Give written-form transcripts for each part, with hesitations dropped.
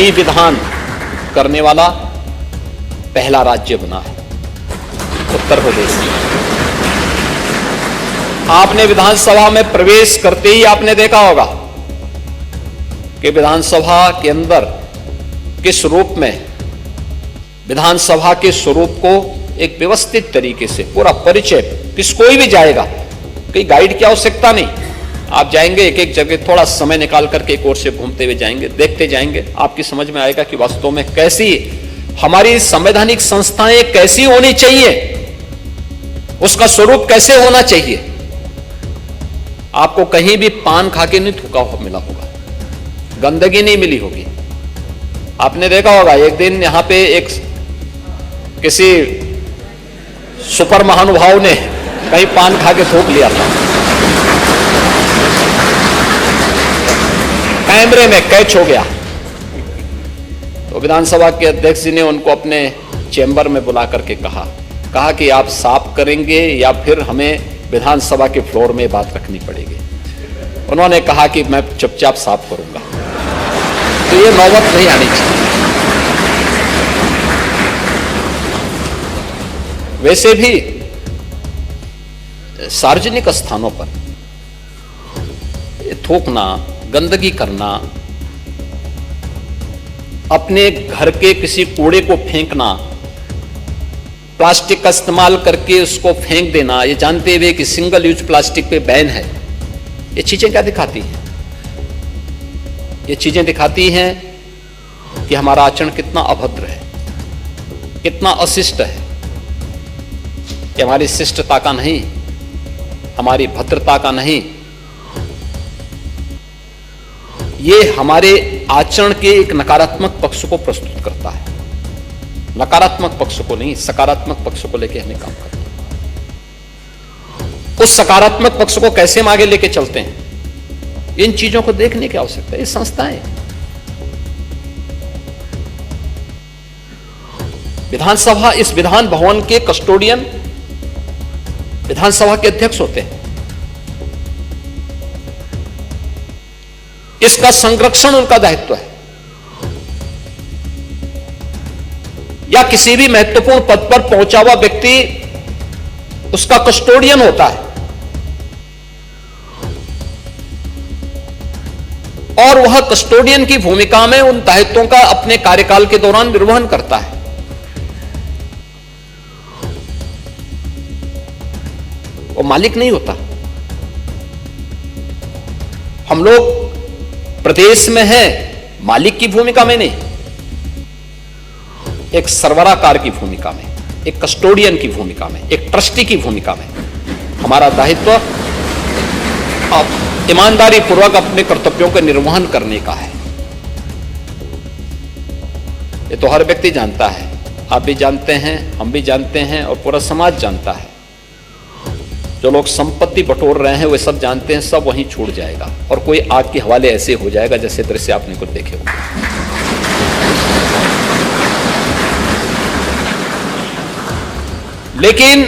ई विधान करने वाला पहला राज्य बना है उत्तर प्रदेश। आपने विधानसभा में प्रवेश करते ही आपने देखा होगा कि विधानसभा के अंदर किस रूप में विधानसभा के स्वरूप को एक व्यवस्थित तरीके से पूरा परिचय, कोई भी जाएगा, कोई गाइड की आवश्यकता नहीं, आप जाएंगे एक एक जगह थोड़ा समय निकाल करके एक ओर से घूमते हुए जाएंगे, देखते जाएंगे, आपकी समझ में आएगा कि वास्तव में कैसी हमारी संवैधानिक संस्थाएं कैसी होनी चाहिए, उसका स्वरूप कैसे होना चाहिए। आपको कहीं भी पान खा के नहीं थूका मिला होगा, गंदगी नहीं मिली होगी। आपने देखा होगा एक दिन यहां पे एक किसी सुपर महानुभाव ने कहीं पान खा के थूक लिया था, कैमरे में कैच हो गया। तो विधानसभा के अध्यक्ष जी ने उनको अपने चैम्बर में बुला करके कहा कि आप साफ करेंगे या फिर हमें विधानसभा के फ्लोर में बात रखनी पड़ेगी। उन्होंने कहा कि मैं चुपचाप साफ करूंगा। तो ये नौबत नहीं आनी चाहिए। वैसे भी सार्वजनिक स्थानों पर थूकना, गंदगी करना, अपने घर के किसी कूड़े को फेंकना, प्लास्टिक का इस्तेमाल करके उसको फेंक देना, ये जानते हुए कि सिंगल यूज प्लास्टिक पे बैन है, ये चीजें क्या दिखाती हैं? ये चीजें दिखाती हैं कि हमारा आचरण कितना अभद्र है, कितना अशिष्ट है, कि हमारी शिष्टता का नहीं, हमारी भद्रता का नहीं, ये हमारे आचरण के एक नकारात्मक पक्ष को प्रस्तुत करता है। नकारात्मक पक्ष को नहीं, सकारात्मक पक्ष को लेकर हमें काम करना है। उस सकारात्मक पक्ष को कैसे हम आगे लेके चलते हैं, इन चीजों को देखने की आवश्यकता है। ये संस्थाएं विधानसभा, इस विधान भवन के कस्टोडियन विधानसभा के अध्यक्ष होते हैं। इसका संरक्षण उनका दायित्व है। या किसी भी महत्वपूर्ण पद पर पहुंचा हुआ व्यक्ति उसका कस्टोडियन होता है और वह कस्टोडियन की भूमिका में उन दायित्वों का अपने कार्यकाल के दौरान निर्वहन करता है। वो मालिक नहीं होता। हम लोग प्रदेश में हैं मालिक की भूमिका में नहीं, एक सरबराहकार की भूमिका में, एक कस्टोडियन की भूमिका में, एक ट्रस्टी की भूमिका में। हमारा दायित्व अब ईमानदारी पूर्वक अपने कर्तव्यों का निर्वहन करने का है। ये तो हर व्यक्ति जानता है, आप भी जानते हैं, हम भी जानते हैं और पूरा समाज जानता है। जो लोग संपत्ति बटोर रहे हैं वे सब जानते हैं, सब वहीं छूट जाएगा और कोई आग के हवाले ऐसे हो जाएगा जैसे दृश्य आपने कुछ देखे होंगे। लेकिन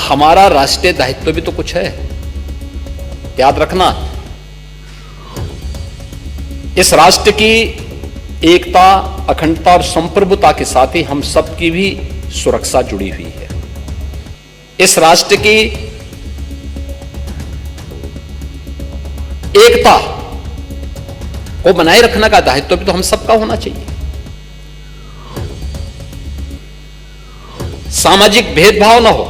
हमारा राष्ट्रीय दायित्व भी तो कुछ है, याद रखना। इस राष्ट्र की एकता, अखंडता और संप्रभुता के साथ ही हम सबकी भी सुरक्षा जुड़ी हुई है। इस राष्ट्र की एकता को बनाए रखने का दायित्व भी तो हम सबका होना चाहिए। सामाजिक भेदभाव न हो,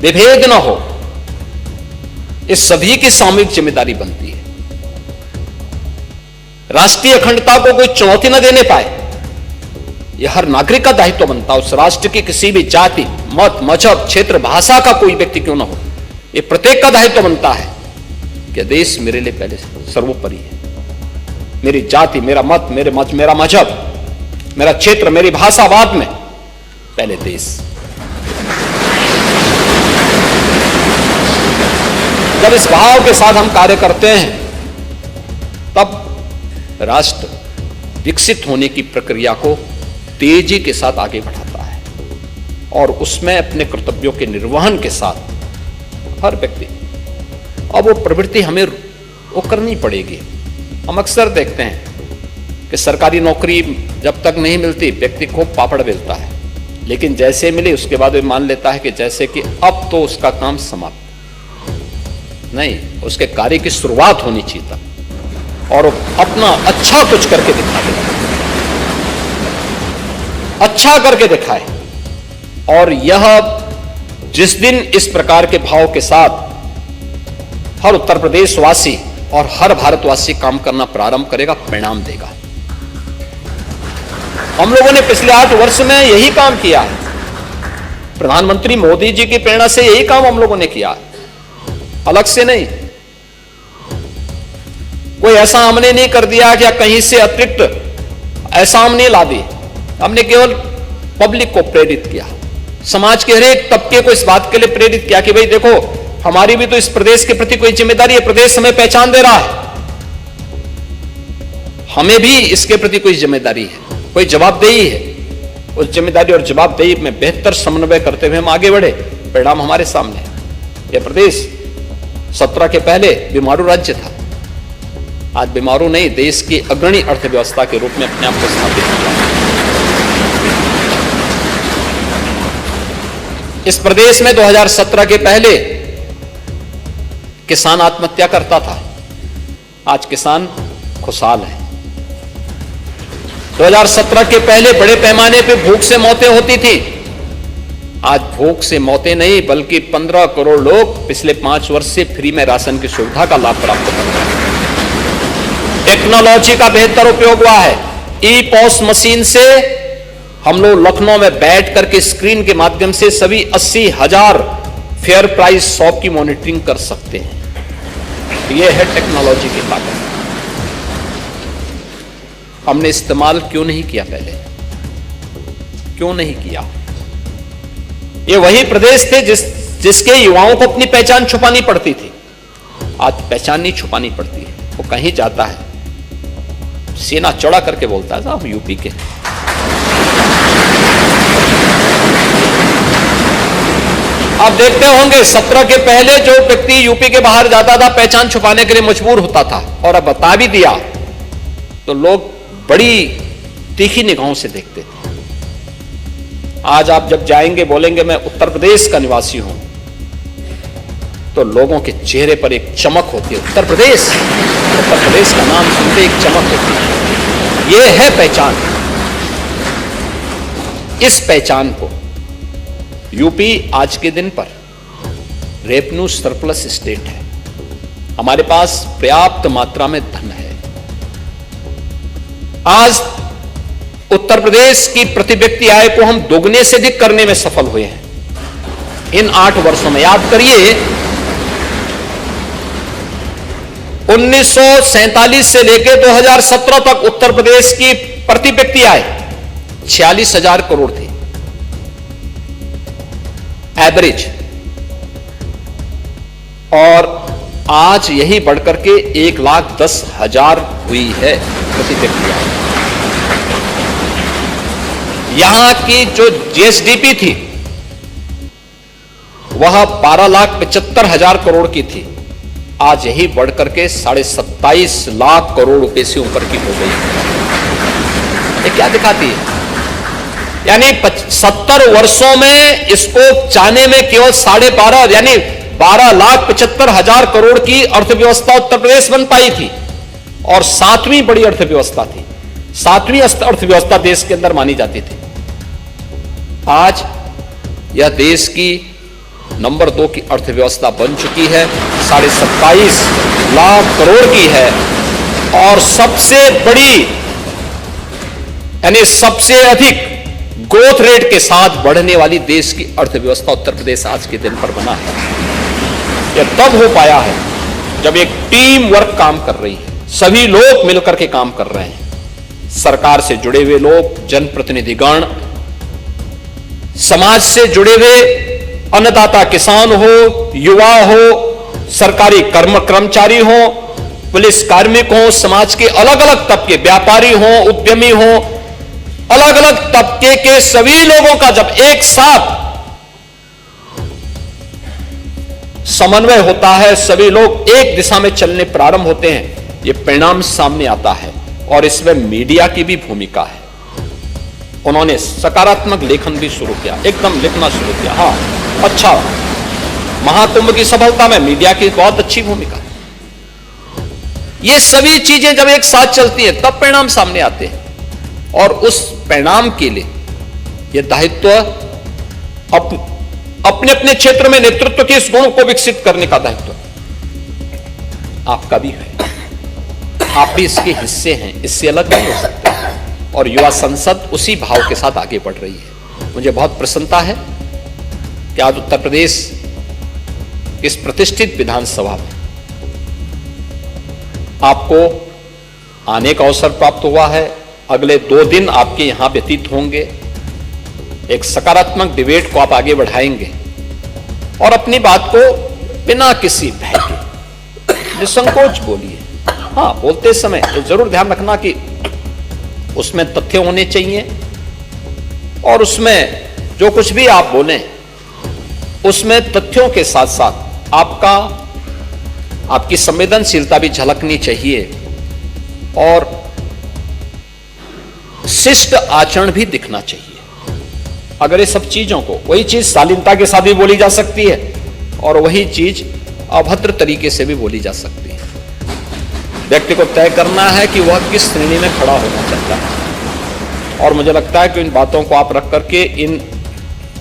विभेद न हो, इस सभी की सामूहिक जिम्मेदारी बनती है। राष्ट्रीय अखंडता को कोई चुनौती न देने पाए, यह हर नागरिक का दायित्व बनता है। उस राष्ट्र की किसी भी जाति, मत, मजहब, क्षेत्र, भाषा का कोई व्यक्ति क्यों ना हो, यह प्रत्येक का दायित्व बनता है कि देश मेरे लिए पहले सर्वोपरि है। मेरी जाति, मेरा मत, मेरा मजहब, मेरा क्षेत्र, मेरी भाषा बाद में, पहले देश। जब इस भाव के साथ हम कार्य करते हैं तब राष्ट्र विकसित होने की प्रक्रिया को तेजी के साथ आगे बढ़ाता है और उसमें अपने कर्तव्यों के निर्वहन के साथ हर व्यक्ति, अब वो प्रवृत्ति हमें वो करनी पड़ेगी हम अक्सर देखते हैं कि सरकारी नौकरी जब तक नहीं मिलती व्यक्ति खूब पापड़ बेलता है, लेकिन जैसे मिली उसके बाद वो मान लेता है कि जैसे कि अब तो उसका काम समाप्त। नहीं, उसके कार्य की शुरुआत होनी चाहिए था और अपना अच्छा कुछ करके दिखा दे, अच्छा करके दिखाए। और यह जिस दिन इस प्रकार के भाव के साथ हर उत्तर प्रदेश वासी और हर भारतवासी काम करना प्रारंभ करेगा, परिणाम देगा। हम लोगों ने पिछले 8 वर्ष में यही काम किया है। प्रधानमंत्री मोदी जी की प्रेरणा से यही काम हम लोगों ने किया है, अलग से नहीं। कोई ऐसा हमने नहीं कर दिया कि कहीं से अतिरिक्त ऐसा हम नहीं ला दिए। हमने केवल पब्लिक को प्रेरित किया, समाज के हर एक तबके को इस बात के लिए प्रेरित किया कि भाई देखो, हमारी भी तो इस प्रदेश के प्रति कोई जिम्मेदारी है। प्रदेश हमें पहचान दे रहा है, हमें भी इसके प्रति कोई जिम्मेदारी है, कोई जवाबदेही है। उस जिम्मेदारी और जवाबदेही में बेहतर समन्वय करते हुए हम आगे बढ़े, परिणाम हमारे सामने है। यह प्रदेश 17 के पहले बीमारू राज्य था, आज बीमारू नहीं, देश की अग्रणी अर्थव्यवस्था के रूप में अपने आप को स्थापित किया। इस प्रदेश में 2017 के पहले किसान आत्महत्या करता था, आज किसान खुशहाल है। 2017 के पहले बड़े पैमाने पे भूख से मौतें होती थी, आज भूख से मौतें नहीं बल्कि 15 करोड़ लोग पिछले 5 वर्ष से फ्री में राशन की सुविधा का लाभ प्राप्त कर रहे हैं। टेक्नोलॉजी का बेहतर उपयोग हुआ है। ई पॉस मशीन से हम लोग लखनऊ में बैठ करके स्क्रीन के माध्यम से सभी 80,000 फेयर प्राइस शॉप की मॉनिटरिंग कर सकते हैं। यह है टेक्नोलॉजी की ताकत। हमने इस्तेमाल क्यों नहीं किया पहले, क्यों नहीं किया? ये वही प्रदेश थे जिसके युवाओं को अपनी पहचान छुपानी पड़ती थी, आज पहचान नहीं छुपानी पड़ती है। वो कहीं जाता है सीना चौड़ा करके बोलता है साहब यूपी के। आप देखते होंगे 17 के पहले जो व्यक्ति यूपी के बाहर जाता था पहचान छुपाने के लिए मजबूर होता था, और अब बता भी दिया तो लोग बड़ी तीखी निगाहों से देखते थे। आज आप जब जाएंगे बोलेंगे मैं उत्तर प्रदेश का निवासी हूं, तो लोगों के चेहरे पर एक चमक होती है। उत्तर प्रदेश का नाम सुनते एक चमक होती है। यह है पहचान। इस पहचान को यूपी आज के दिन पर रेवेन्यू सरप्लस स्टेट है, हमारे पास पर्याप्त मात्रा में धन है। आज उत्तर प्रदेश की प्रति व्यक्ति आय को हम दोगुने से अधिक करने में सफल हुए हैं इन 8 वर्षों में। याद करिए 1947 से लेकर 2017 तक उत्तर प्रदेश की प्रति व्यक्ति आय 46,000 करोड़ थी एवरेज, और आज यही बढ़कर के 1,10,000 हुई है प्रति व्यक्ति आय। यहां की जो जीएसडीपी थी वह 12,75,000 करोड़ की थी, आज यही बढ़कर के 27.5 लाख करोड़ रुपए से ऊपर की हो गई। ये क्या दिखाती है? यानी 70 वर्षों में इसको जाने में केवल 12.5 यानी 12,75,000 करोड़ की अर्थव्यवस्था उत्तर प्रदेश बन पाई थी, और 7वीं बड़ी अर्थव्यवस्था थी, 7वीं अर्थव्यवस्था देश के अंदर मानी जाती थी। आज यह देश की नंबर 2 की अर्थव्यवस्था बन चुकी है, 27.5 लाख करोड़ की है, और सबसे बड़ी यानी सबसे अधिक ग्रोथ रेट के साथ बढ़ने वाली देश की अर्थव्यवस्था उत्तर प्रदेश आज के दिन पर बना है। यह तब हो पाया है जब एक टीम वर्क काम कर रही है, सभी लोग मिलकर के काम कर रहे हैं। सरकार से जुड़े हुए लोग, जनप्रतिनिधिगण, समाज से जुड़े हुए अन्नदाता किसान हो, युवा हो, सरकारी कर्मचारी हो, पुलिस कार्मिक हो, समाज के अलग अलग तबके, व्यापारी हो, उद्यमी हो, अलग अलग तबके के सभी लोगों का जब एक साथ समन्वय होता है, सभी लोग एक दिशा में चलने प्रारंभ होते हैं, ये परिणाम सामने आता है और इसमें मीडिया की भी भूमिका है। उन्होंने सकारात्मक लेखन भी शुरू किया, एकदम लिखना शुरू किया। हाँ, अच्छा, महाकुंभ की सफलता में मीडिया की बहुत अच्छी भूमिका है। ये सभी चीजें जब एक साथ चलती हैं तब परिणाम सामने आते हैं, और उस परिणाम के लिए यह दायित्व अपने अपने क्षेत्र में नेतृत्व के इस गुण को विकसित करने का दायित्व आपका भी है। आप भी इसके हिस्से हैं, इससे अलग नहीं हो सकते। और युवा संसद उसी भाव के साथ आगे बढ़ रही है। मुझे बहुत प्रसन्नता है कि आज उत्तर प्रदेश इस प्रतिष्ठित विधानसभा में आपको आने का अवसर प्राप्त हुआ है। अगले 2 दिन आपके यहां व्यतीत होंगे। एक सकारात्मक डिबेट को आप आगे बढ़ाएंगे और अपनी बात को बिना किसी भय के निसंकोच बोलिए। हाँ, बोलते समय तो जरूर ध्यान रखना कि उसमें तथ्य होने चाहिए, और उसमें जो कुछ भी आप बोलें उसमें तथ्यों के साथ साथ आपकी संवेदनशीलता भी झलकनी चाहिए और शिष्ट आचरण भी दिखना चाहिए। अगर ये सब चीजों को, वही चीज शालीनता के साथ भी बोली जा सकती है और वही चीज अभद्र तरीके से भी बोली जा सकती है। व्यक्ति को तय करना है कि वह किस श्रेणी में खड़ा होना चाहता है, और मुझे लगता है कि इन बातों को आप रख करके इन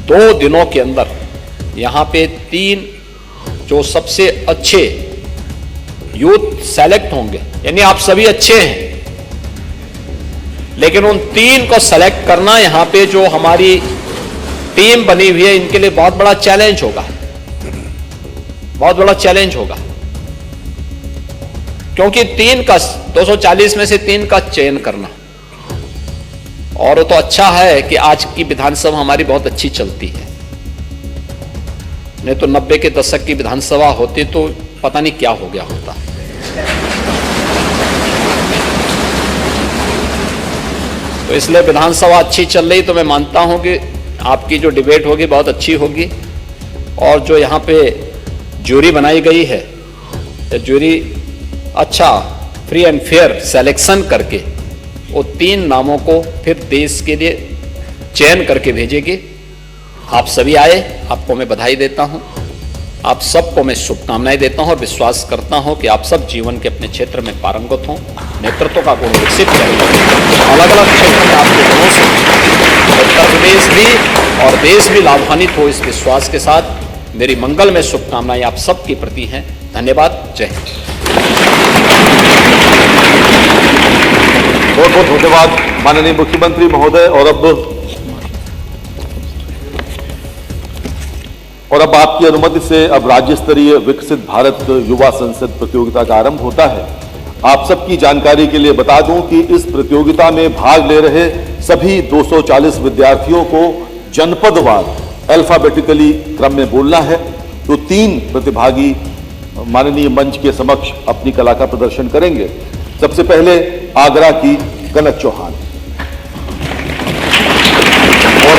2 दिनों के अंदर यहां पे 3 जो सबसे अच्छे यूथ सेलेक्ट होंगे, यानी आप सभी अच्छे हैं, लेकिन उन 3 को सेलेक्ट करना यहां पे जो हमारी टीम बनी हुई है, इनके लिए बहुत बड़ा चैलेंज होगा, बहुत बड़ा चैलेंज होगा। क्योंकि 3 का 240 में से 3 का चयन करना, और वो तो अच्छा है कि आज की विधानसभा हमारी बहुत अच्छी चलती है, नहीं तो 90 के दशक की विधानसभा होती तो पता नहीं क्या हो गया होता। तो इसलिए विधानसभा अच्छी चल रही, तो मैं मानता हूं कि आपकी जो डिबेट होगी बहुत अच्छी होगी। और जो यहां पे जूरी बनाई गई है, जूरी अच्छा फ्री एंड फेयर सिलेक्शन करके वो 3 नामों को फिर देश के लिए चयन करके भेजेगी। आप सभी आए, आपको मैं बधाई देता हूं, आप सबको मैं शुभकामनाएं देता हूं और विश्वास करता हूं कि आप सब जीवन के अपने क्षेत्र में पारंगत हों, नेतृत्व का गुण विकसित करें। अलग अलग क्षेत्र में आपके गुणों से उत्तर प्रदेश भी और देश भी लाभान्वित हो, इस विश्वास के साथ मेरी मंगल में शुभकामनाएं आप सबके प्रति हैं। धन्यवाद। जय हिंद। बहुत बहुत धन्यवाद माननीय मुख्यमंत्री महोदय। और अब आपकी अनुमति से अब राज्य स्तरीय विकसित भारत युवा संसद प्रतियोगिता का आरंभ होता है। आप सबकी जानकारी के लिए बता दूं कि इस प्रतियोगिता में भाग ले रहे सभी 240 विद्यार्थियों को जनपदवार अल्फाबेटिकली क्रम में बोलना है। तो 3 प्रतिभागी माननीय मंच के समक्ष अपनी कला का प्रदर्शन करेंगे। सबसे पहले आगरा की कनक चौहान, और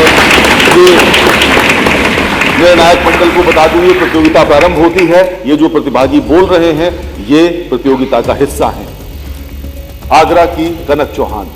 निर्णायक मंडल को बता दूं ये प्रतियोगिता प्रारंभ होती है। ये जो प्रतिभागी बोल रहे हैं ये प्रतियोगिता का हिस्सा है। आगरा की कनक चौहान।